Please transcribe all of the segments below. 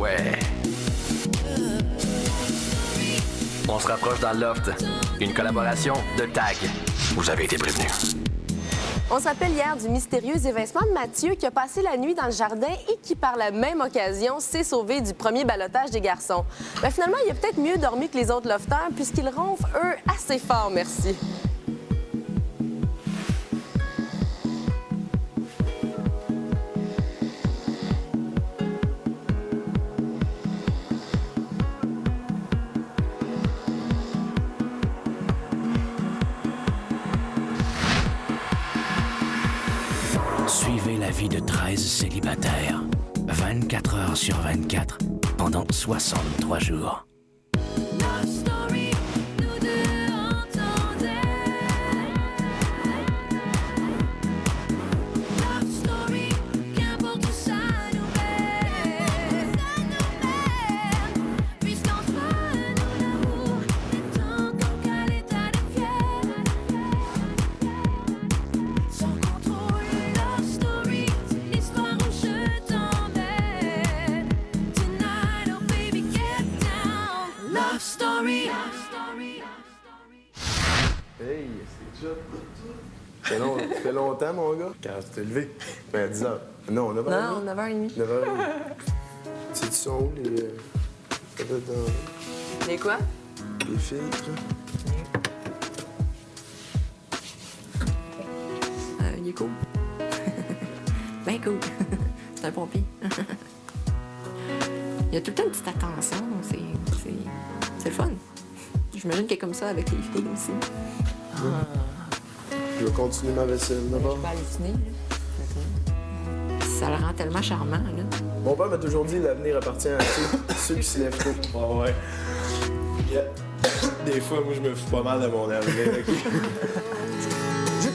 Ouais. On se rapproche dans le loft. Une collaboration de TAG. Vous avez été prévenus. On se rappelle hier du mystérieux évincement de Mathieu qui a passé la nuit dans le jardin et qui, par la même occasion, s'est sauvé du premier ballottage des garçons. Mais finalement, il a peut-être mieux dormi que les autres lofters puisqu'ils ronflent, eux, assez fort, merci. Suivez la vie de 13 célibataires, 24 heures sur 24, pendant 63 jours. Love story, nous deux entendait. Love story, qu'importe où ça nous mène. Puisqu'entre nous l'amour est encore qu'à l'état de fièvre. Sans contrôle, love story, c'est l'histoire où je t'emmène. Tonight, oh baby, get down. Love story. Hey, c'est déjà. Ça fait longtemps, mon gars. Quand tu t'es levé? Ben, à 10 heures. Non, 9 heures. Non, 9h30. 9 heures. C'est-tu sont où, les. Peut-être dans. Mais quoi? Les filtres? Il est cool. Ben cool. C'est un pompier. Il y a tout le temps une petite attention. C'est le fun. J'imagine qu'elle est comme ça avec les filles aussi. Je vais continuer ma vaisselle d'abord. Je peux halluciner, là. Ça le rend tellement charmant, là. Mon père m'a toujours dit l'avenir appartient à ceux qui se lèvent tôt. Oh ouais. Yeah. Des fois, moi, je me fous pas mal de mon avenir. Je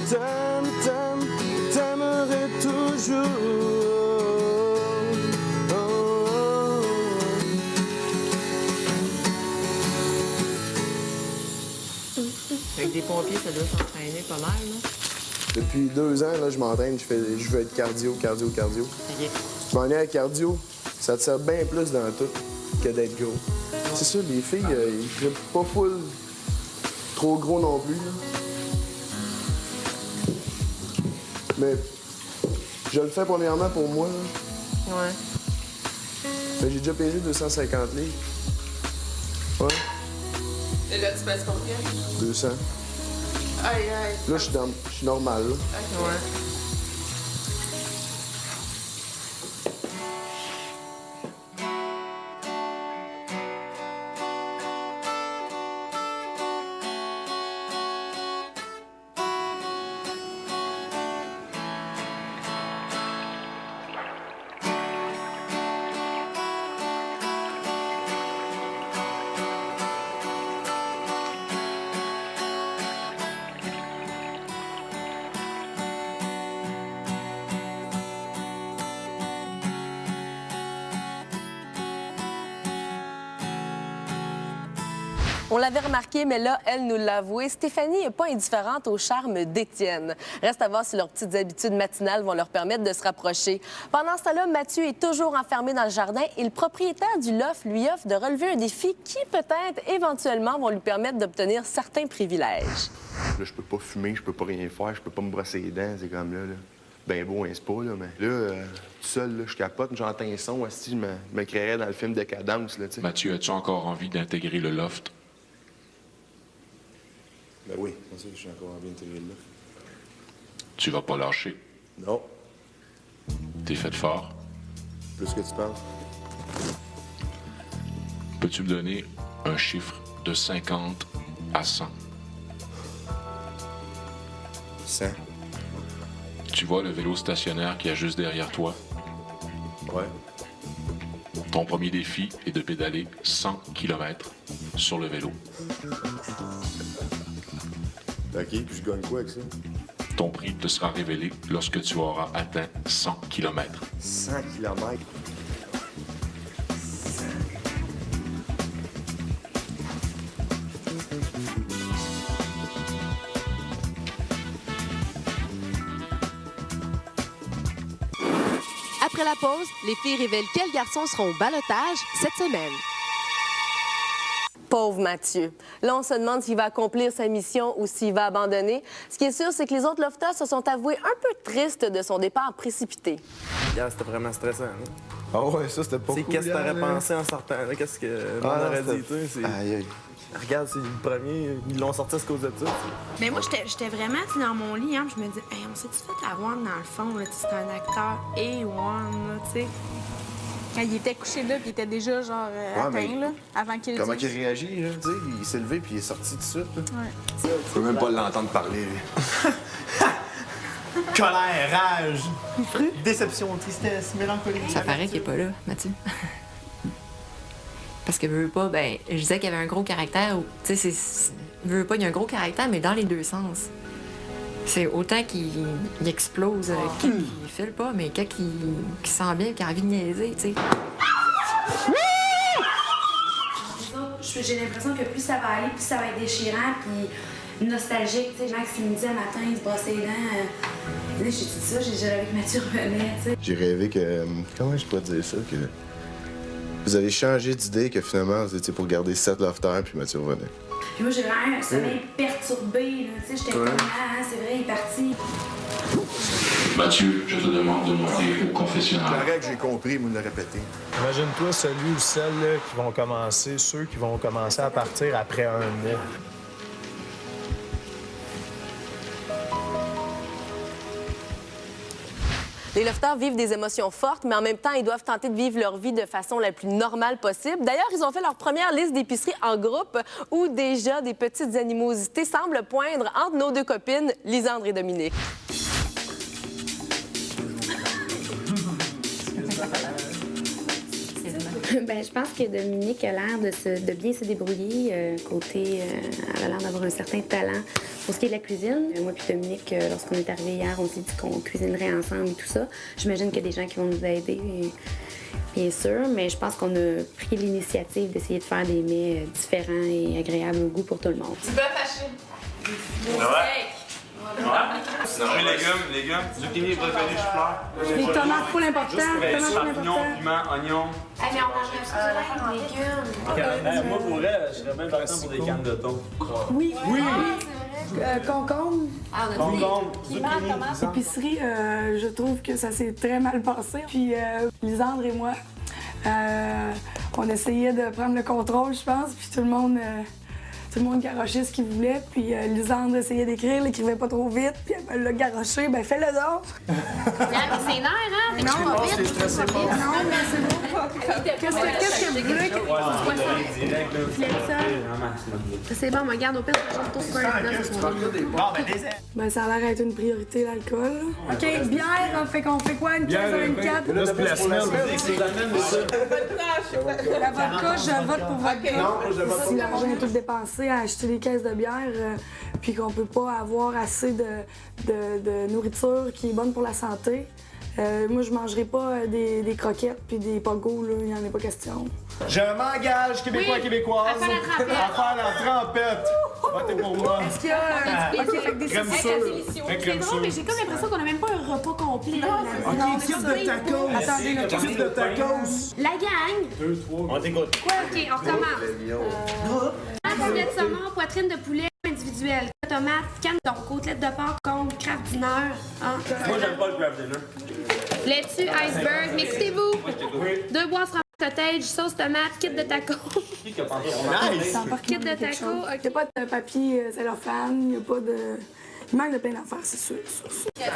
t'aimerai toujours. Avec des pompiers, ça doit s'entraîner pas mal, là. Depuis 2 ans, là, je m'entraîne, je veux être cardio. OK. Tu m'en es à cardio, ça te sert bien plus dans tout que d'être gros. C'est ça, les filles, ils trippent pas full trop gros non plus. Là. Mais je le fais premièrement pour moi. Là. Ouais. Mais j'ai déjà pesé 250 livres. Ouais, Et là, tu pèses combien? 200. Aïe. Là, je suis normal. Là. Ouais. On l'avait remarqué, mais là, elle nous l'a avoué. Stéphanie n'est pas indifférente au charme d'Étienne. Reste à voir si leurs petites habitudes matinales vont leur permettre de se rapprocher. Pendant ce temps-là, Mathieu est toujours enfermé dans le jardin et le propriétaire du loft lui offre de relever un défi qui, peut-être, éventuellement, vont lui permettre d'obtenir certains privilèges. Là, je peux pas fumer, je peux pas rien faire, je peux pas me brosser les dents, c'est comme là. Ben beau, un spa, là, mais là, tout seul, là, je capote, j'entends un son, aussi, je me créerais dans le film Décadence, là, tu sais. Mathieu, as-tu encore envie d'intégrer le loft? Ben oui, c'est ça que je suis encore envie d'intégrer là. Tu vas pas lâcher. Non, T'es fait fort. plus que tu penses. Peux-tu me donner un chiffre de 50 à 100? 100. Tu vois le vélo stationnaire qui est juste derrière toi? Ouais. Ton premier défi est de pédaler 100 km sur le vélo. OK, puis je gagne quoi avec ça? Ton prix te sera révélé lorsque tu auras atteint 100 km. 100 km. Après la pause, les filles révèlent quels garçons seront au ballottage cette semaine. Pauvre Mathieu. Là, on se demande s'il va accomplir sa mission ou s'il va abandonner. Ce qui est sûr, c'est que les autres lofters se sont avoués un peu tristes de son départ précipité. Hier, c'était vraiment stressant. Hein? Ah ouais, ça, c'était pas cool. Qu'est-ce que t'aurais là. pensé en sortant? Là? Qu'est-ce que on aurait dit? C'est... Aïe, aïe. Regarde, c'est le premier, ils l'ont sorti à cause de ça. T'sais. Mais moi, j'étais vraiment dans mon lit, hein, je me dis, hey, on s'est-tu fait avoir dans le fond, là, c'est un acteur A1, tu sais. Quand il était couché là, puis il était déjà genre atteint, là, avant qu'il Comment dise. il réagit, là, tu sais? Il s'est levé puis il est sorti tout de suite. Là. Ouais. Je peux même pas l'entendre parler, lui. Colère, rage, déception, tristesse, mélancolie. Ça paraît qu'il est pas là, Mathieu. Parce que veux pas, ben, je disais qu'il y avait un gros caractère. Tu sais, veux pas, il y a un gros caractère, mais dans les deux sens. C'est autant qu'il explose, qu'il file pas, mais quand il sent bien, qu'il a envie de niaiser, tu sais. J'ai l'impression que plus ça va aller, plus ça va être déchirant, puis nostalgique. Tu sais, Max, il me dit un matin, il se brossait les dents. J'ai dit ça, j'ai rêvé que Mathieu revenait, tu sais. J'ai rêvé que... Comment je pourrais dire ça? Que vous avez changé d'idée, que finalement, vous étiez pour garder 7 lofters, puis Mathieu revenait. Puis moi, j'ai vraiment un sommeil perturbé, là. Tu sais, j'étais comme, ah, c'est vrai, il est parti. Mathieu, je te demande de monter au confessionnal. La règle, j'ai compris, vous me le répétez. Imagine-toi celui ou celle là, qui vont commencer, ceux qui vont commencer à partir après un mois. Les lofters vivent des émotions fortes, mais en même temps, ils doivent tenter de vivre leur vie de façon la plus normale possible. D'ailleurs, ils ont fait leur première liste d'épicerie en groupe où déjà des petites animosités semblent poindre entre nos deux copines, Lisandre et Dominique. Ben, je pense que Dominique a l'air de bien se débrouiller. Elle a l'air d'avoir un certain talent pour ce qui est de la cuisine. Moi puis Dominique, lorsqu'on est arrivé hier, on s'est dit qu'on cuisinerait ensemble et tout ça. J'imagine qu'il y a des gens qui vont nous aider, bien sûr, mais je pense qu'on a pris l'initiative d'essayer de faire des mets différents et agréables au goût pour tout le monde. Tu vas fâcher. Légumes, zucchini préféré, chou-fleur. Les tomates, full important. Champignons, piment, oignons. Ah, mais on mange légumes. Moi, pour vrai, je serais bien partant pour des cannes de thon. Oui. Concombre. Concombre, Épicerie, je trouve que ça s'est très mal passé. Puis Lisandre et moi, on essayait de prendre le contrôle, je pense, puis tout le monde garochait ce qu'il voulait, puis Lisandre essayait d'écrire, elle écrivait pas trop vite, puis elle me l'a garoché, ben fais-le donc! C'est nerf, hein? Non, mais c'est bon. Qu'est-ce que vous voulez? C'est bon, regarde, au pire, on tourne Ben ça a l'air d'être une priorité, l'alcool. OK, bière, qu'on fait quoi? Une pièce à 24? Là, c'est pour la semaine. La vodka, je vote pour vodka. Si l'argent est tout dépensé à acheter des caisses de bière, puis qu'on peut pas avoir assez de nourriture qui est bonne pour la santé, moi, je mangerai pas des croquettes puis des pogos, là, il n'y en a pas question. Je m'engage, Québécois, Québécoises, à faire la trempette. Votez pour moi. Est-ce qu'il y a OK, fait que des Crème sûre. C'est drôle, mais j'ai comme l'impression qu'on a même pas un repas complet. OK, type de tacos. Attendez, là, Type de tacos. La gang! 2, 3. On t'écoute. Quoi? OK, on recommence. Poulet de saumon, poitrine de poulet individuelle, tomates, canne de côtelette de porc, combe, craft dinner. Hein? Moi, j'aime pas le craft dinner. Laitue, iceberg, mais écoutez-vous. 2 boîtes fromage cottage, sauce tomate, kit de taco. Kit de taco, Il n'y a pas de papier cellophane, il n'y a pas de... Il manque de plein d'affaires, c'est sûr. Quelle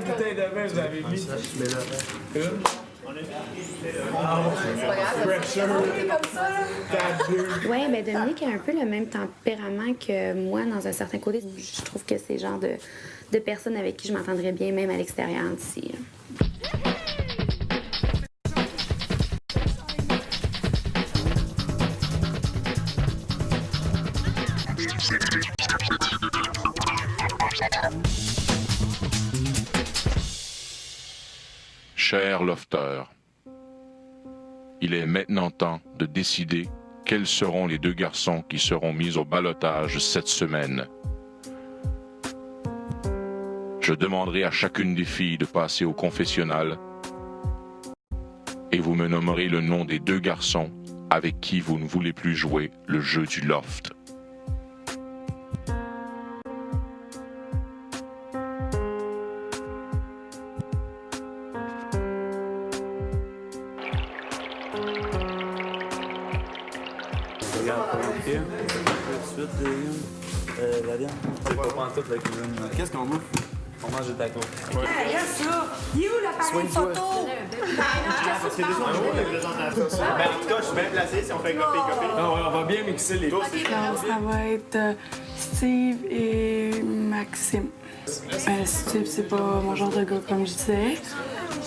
bouteille de vin vous avez mis? Une. Oui, ben Dominique a un peu le même tempérament que moi dans un certain côté. Je trouve que c'est le genre de personne avec qui je m'entendrais bien, même à l'extérieur d'ici. Cher lofter, il est maintenant temps de décider quels seront les 2 garçons qui seront mis au ballottage cette semaine. Je demanderai à chacune des filles de passer au confessionnal et vous me nommerez le nom des 2 garçons avec qui vous ne voulez plus jouer le jeu du loft. La viande. C'est pas pantoute la cuisine. Qu'est-ce qu'on bouffe? On mange des tacos. Hey, reste là! Il est où l'appareil photo? Parce que déjà, on voit les présentations. Ben, en tout cas, je suis bien placé si on fait copie. Ah ouais, on va bien mixer les deux. Ça va être Steve et Maxime. Steve, c'est pas mon genre de gars, comme je disais.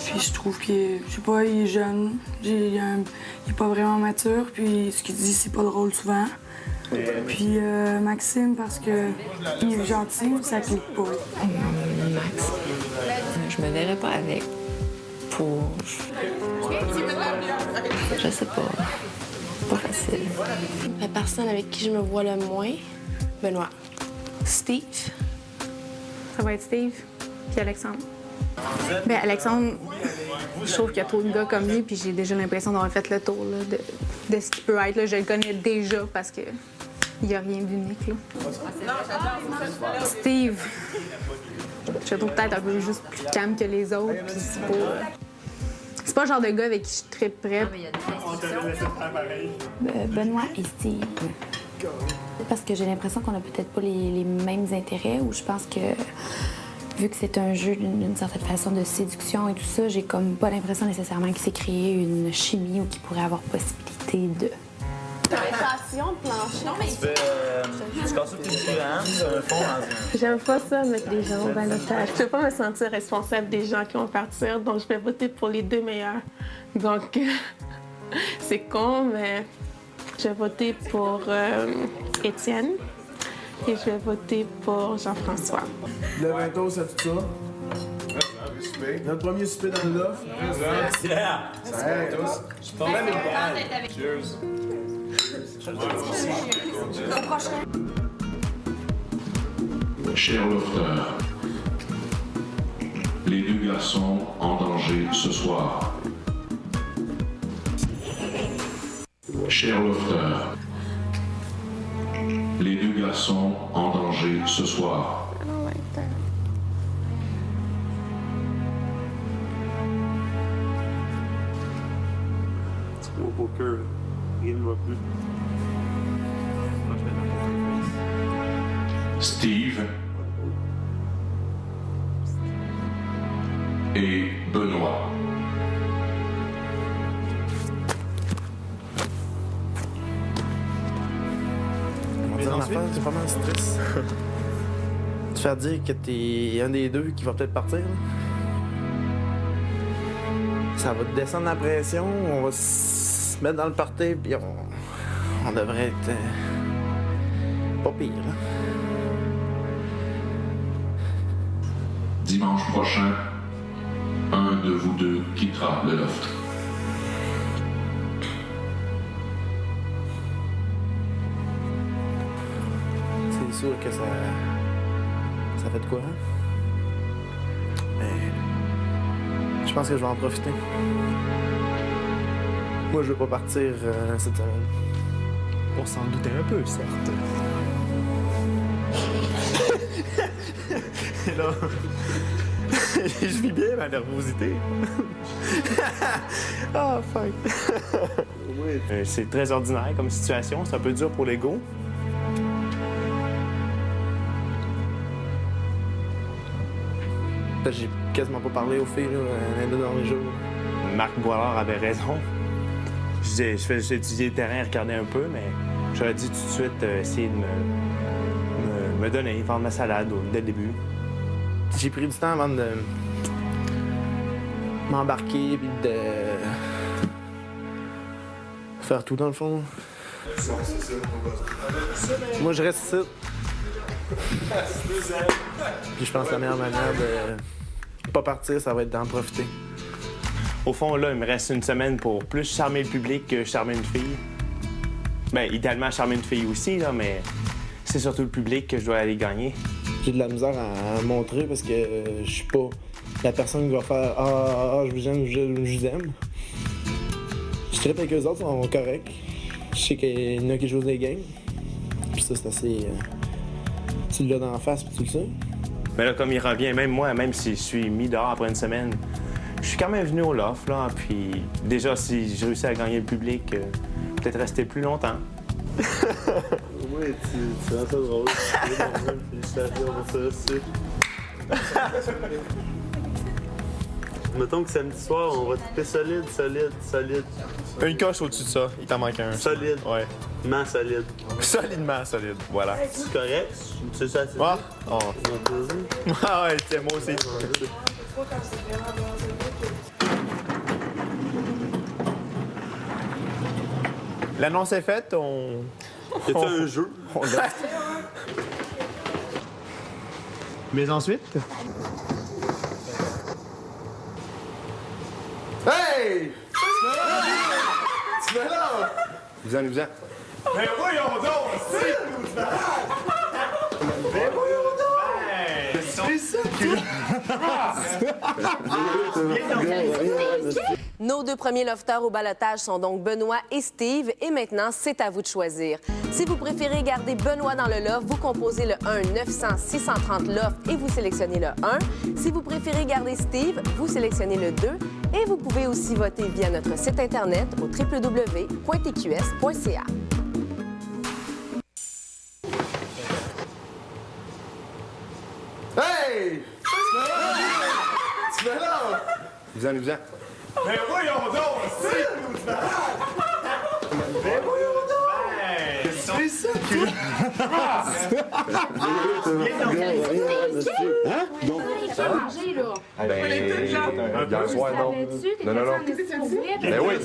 Puis je trouve qu'il est, je sais pas, il est jeune. Il est pas vraiment mature. Puis ce qu'il dit, c'est pas drôle souvent. Puis Maxime, parce que il est gentil, ça clique pas. Max, je me verrais pas avec pour... Je sais pas. Pas facile. La personne avec qui je me vois le moins, Benoît. Steve. Ça va être Steve puis Alexandre. Ben Alexandre, je trouve qu'il y a trop de gars comme lui, puis j'ai déjà l'impression d'avoir fait le tour là, de ce qu'il peut être. Là. Je le connais déjà parce que il n'y a rien d'unique. Là. Steve, je le trouve peut-être un peu juste plus calme que les autres, puis c'est pas le genre de gars avec qui je triperais. Benoît et Steve. Parce que j'ai l'impression qu'on a peut-être pas les mêmes intérêts, ou je pense que vu que c'est un jeu d'une certaine façon de séduction et tout ça, j'ai comme pas l'impression nécessairement qu'il s'est créé une chimie ou qu'il pourrait avoir possibilité de... Passion plancher. Tu casses tout le un fond dans J'aime pas ça, mettre les gens au balotage. Je peux pas me sentir responsable des gens qui vont partir, donc je vais voter pour les 2 meilleurs. Donc, c'est con, mais je vais voter pour Étienne et je vais voter pour Jean-François. Le 20 tours, c'est tout ça. Notre premier souper dans le loft. Yeah! Ça aide tous. Je suis pas même Cheers. Cher lofteur, les 2 garçons en danger ce soir. Cher lofteur, les 2 garçons en danger ce soir. au poker, rien ne va plus. Steve et Benoît. En affaires, c'est pas mal stress. Te faire dire que t'es un des deux qui va peut-être partir. Là. Ça va te descendre la pression, on va se mettre dans le party, puis on devrait être pas pire. Là. Dimanche prochain, un de vous deux quittera le loft. C'est sûr que ça fait de quoi, hein? Mais je pense que je vais en profiter. Moi, je veux pas partir cette semaine. On s'en doutait un peu, certes. Et là, je vis bien ma nervosité. Ah, fuck. C'est très ordinaire comme situation, c'est un peu dur pour l'ego. J'ai quasiment pas parlé aux filles là, dans les jours. Marc Boilard avait raison. J'ai étudié le terrain, regardé un peu, mais j'aurais dû tout de suite essayer de me donner, vendre ma salade dès le début. J'ai pris du temps avant de m'embarquer puis de faire tout dans le fond. Moi, je reste ici. Puis je pense que la meilleure manière de pas partir, ça va être d'en profiter. Au fond, là, il me reste une semaine pour plus charmer le public que charmer une fille. Bien, idéalement, charmer une fille aussi, là, mais c'est surtout le public que je dois aller gagner. J'ai de la misère à montrer parce que je suis pas la personne qui va faire « Ah, je vous aime, je vous aime ». trippe avec eux autres, ils sont corrects. Je sais qu'il y en a qui jouent des games. Puis ça, c'est assez... tu l'as dans la face, puis tu le sais. Mais là, comme il revient, même moi, même si je suis mis dehors après une semaine, je suis quand même venu au loft, là. Puis déjà, si j'ai réussi à gagner le public, peut-être rester plus longtemps. Oui, tu rends ça drôle. Félicitations pour ça aussi. Mettons que samedi soir, on va taper solide. Une coche au-dessus de ça, il t'en manque un. Solide. Ouais. Solide. Solidement solide, voilà. C'est correct? C'est ça, c'est Ah, oh. Ah ouais, tiens, moi aussi. L'annonce est faite, on... C'est un jeu. Mais ensuite... Hey! Tu fais là? Vous en. Mais voyons donc! Mais voyons donc! C'est ça Nos deux premiers lofters au balotage sont donc Benoît et Steve. Et maintenant, c'est à vous de choisir. Si vous préférez garder Benoît dans le loft, vous composez le 1-900-630 loft et vous sélectionnez le 1. Si vous préférez garder Steve, vous sélectionnez le 2. Et vous pouvez aussi voter via notre site Internet au www.tqs.ca. Hey! Tu fais là? Vous en. Mais voyons donc! Mais voyons donc! C'est ça Hein? Donc... Hier soir, non. Non. Ben oui.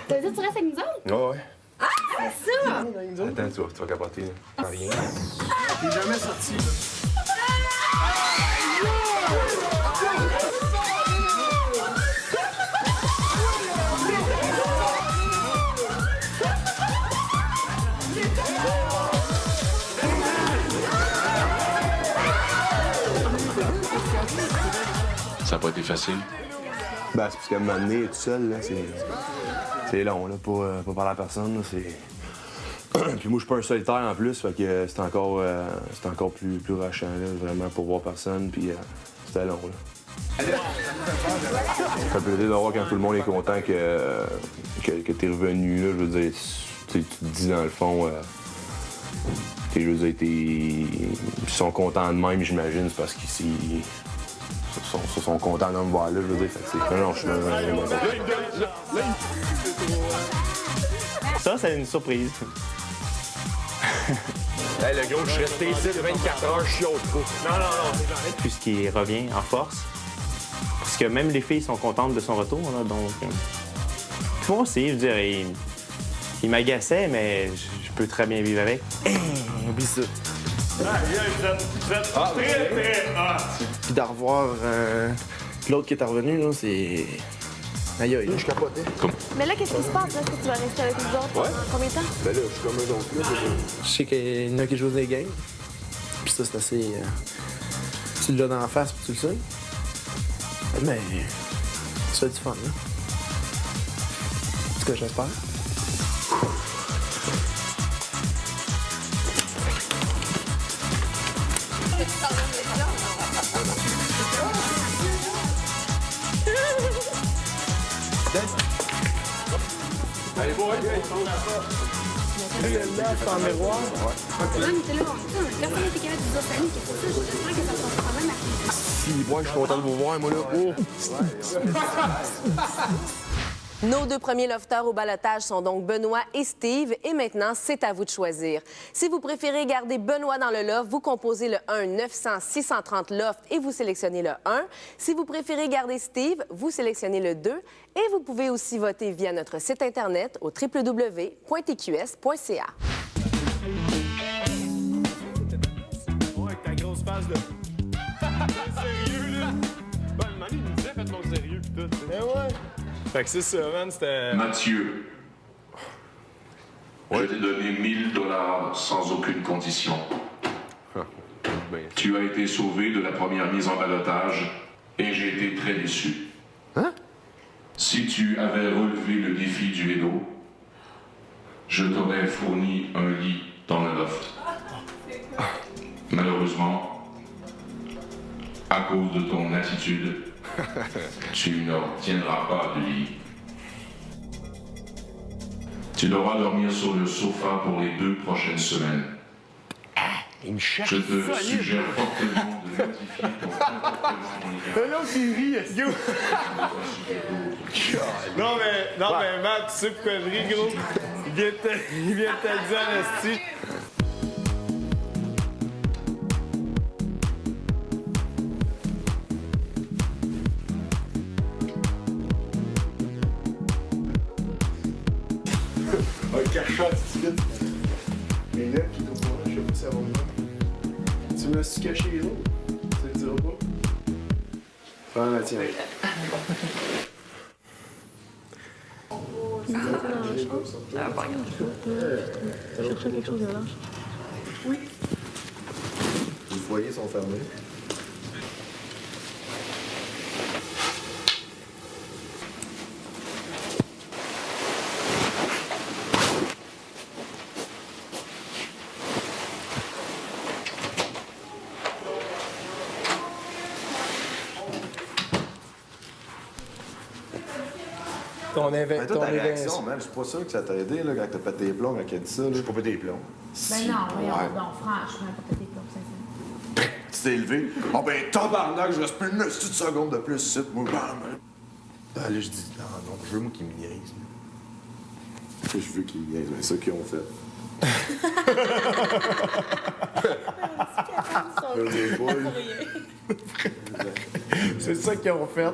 T'as dit que tu restes avec nous autres? Ouais. Ah, c'est ça! Attends, tu vas capoter. Rien. T'es jamais sorti. Ça n'a pas été facile. Ben, c'est parce qu'à un moment donné, tout seul, là, c'est long, là, pas parler à personne, là, c'est... Puis moi, je suis pas un solitaire en plus, fait que c'est encore plus rushant, là, vraiment, pour voir personne, puis c'était long, là. Ça fait plaisir de voir quand tout le monde est content que t'es revenu, là, je veux dire, tu te dis dans le fond... je veux dire, ils sont contents de même, j'imagine, c'est parce qu'ils sont contents de me voir là, je veux dire, c'est que non, je suis vraiment content. Ça, c'est une surprise. Hey, le gros, je suis resté ici 24 heures, je suis au trou. Non. Puisqu'il revient en force. Parce que même les filles sont contentes de son retour, là, donc... Puis moi aussi, je veux dire, il m'agaçait, mais je peux très bien vivre avec. Oublie ça. Vous êtes très Puis de revoir l'autre qui est revenu, là, c'est... Aïe, aïe. Je capotais. Mais là, qu'est-ce qui se passe? Est-ce que tu vas rester avec nous autres pendant combien de temps? Ben là, je suis comme un autre, là. Je sais qu'il y en a qui jouent des games. Puis ça, c'est assez... tu l'as dans la face, puis tu le sais. Mais... ça fait du fun, là. En tout cas, j'espère. Allez, boy! C'est en miroir. Là, on était là, personne n'était capable de dire Fanny, qu'est-ce que c'est ça? J'espère que ça se passe quand même à... Si, moi, je suis content de vous voir, moi, là. Oh! Nos deux premiers lofters au balotage sont donc Benoît et Steve. Et maintenant, c'est à vous de choisir. Si vous préférez garder Benoît dans le loft, vous composez le 1-900-630 loft et vous sélectionnez le 1. Si vous préférez garder Steve, vous sélectionnez le 2. Et vous pouvez aussi voter via notre site Internet au www.tqs.ca. Ouais, avec ta grosse face de... Sérieux, là? Ben, le mani, il me disait, faites-moi sérieux, pis tout. Eh ouais! Fait que c'est ça, man, c'était... Mathieu, je t'ai donné 1 000 $ sans aucune condition. Tu as été sauvé de la première mise en ballottage et j'ai été très déçu. Hein? Si tu avais relevé le défi du vélo, je t'aurais fourni un lit dans le loft. Malheureusement, à cause de ton attitude, tu n'obtiendras pas de lit. Tu devras dormir sur le sofa pour les 2 prochaines semaines. Je te suggère fortement de modifier ton comportement dans les Là, qui rit, est-ce que... Non, mais Matt, tu sais pourquoi je ris, gros? Il vient de te le dire, esti. Un cachot, tu vite. Mais là, qui est au courant, je sais pas si ça va venir. Tu me suis caché les autres? Tu le diras pas? Ah, la tienne. Chercher quelque chose de lâche. Oui. Les foyers sont fermés. Mais toi, ta réaction, man, je suis pas sûr que ça t'a aidé là, quand t'as pété les plombs, quand elle a dit ça. J'ai pas pété les plombs. Ben non, voyons donc, franchement, pas péter comme ça. Tu t'es élevé. Oh ben, tabarnak, je reste plus une petite seconde de plus ici, moi, bam. Là, je dis, non, je veux moi qu'ils me niaisent. Je veux qu'ils me niaisent, mais c'est ça qu'ils ont fait. C'est ça qu'ils ont fait.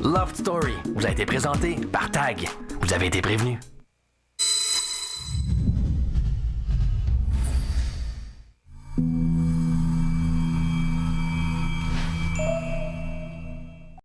Loft Story vous a été présenté par TAG. Vous avez été prévenus.